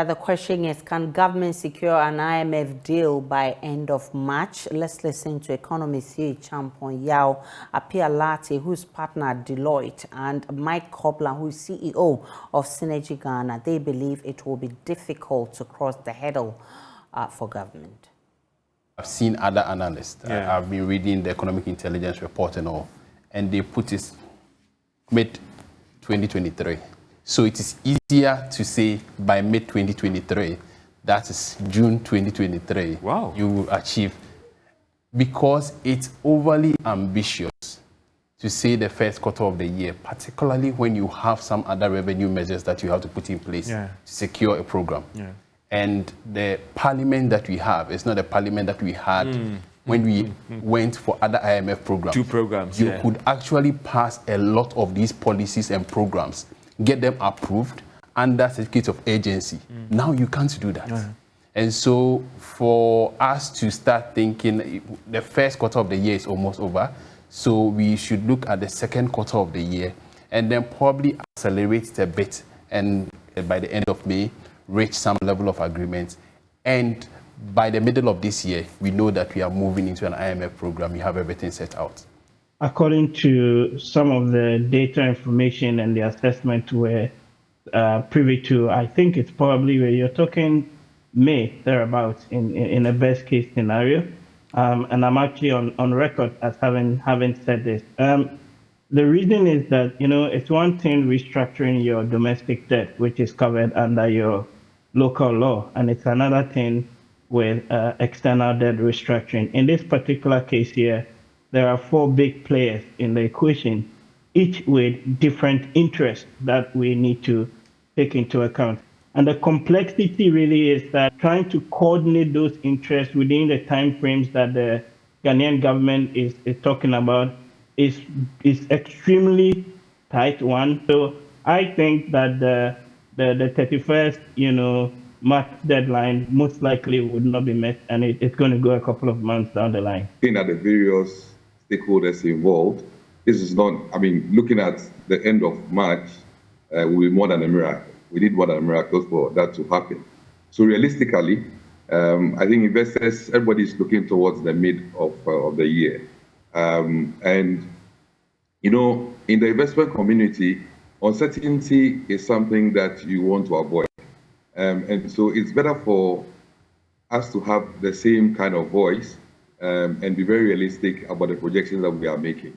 The question is, can government secure an IMF deal by end of March? Let's listen to economist Champon Yao Apialati, who's partner at Deloitte, and Mike Copeland, who's CEO of Synergy Ghana. They believe it will be difficult to cross the hurdle for government. I've seen other analysts. I've been reading the economic intelligence report and all, and they put it mid-2023. So it is easier to say by mid-2023, that is June 2023, wow, you will achieve, because it's overly ambitious to say the first quarter of the year, particularly when you have some other revenue measures that you have to put in place to secure a program. And the parliament that we have is not a parliament that we had when we went for other IMF programs. 2 programs. You could actually pass a lot of these policies and programs, get them approved under certificate of agency. Now you can't do that. And so for us to start thinking, the first quarter of the year is almost over, so we should look at the second quarter of the year and then probably accelerate it a bit, and by the end of May, reach some level of agreement. And by the middle of this year, we know that we are moving into an IMF program. We have everything set out. According to some of the data information and the assessment we're privy to, I think it's probably where you're talking May, thereabouts, in a best case scenario. And I'm actually on record as having said this. The reason is that, it's one thing restructuring your domestic debt, which is covered under your local law, and it's another thing with external debt restructuring. In this particular case here, there are 4 big players in the equation, each with different interests that we need to take into account. And the complexity really is that trying to coordinate those interests within the timeframes that the Ghanaian government is talking about is extremely tight one. So I think that the 31st, March deadline most likely would not be met, and it's going to go a couple of months down the line. Looking at the various stakeholders involved, this is not, looking at the end of March will be more than a miracle. We need more than a miracle for that to happen. So realistically, I think investors, everybody is looking towards the mid of the year. And, in the investment community, uncertainty is something that you want to avoid. And so it's better for us to have the same kind of voice and be very realistic about the projections that we are making.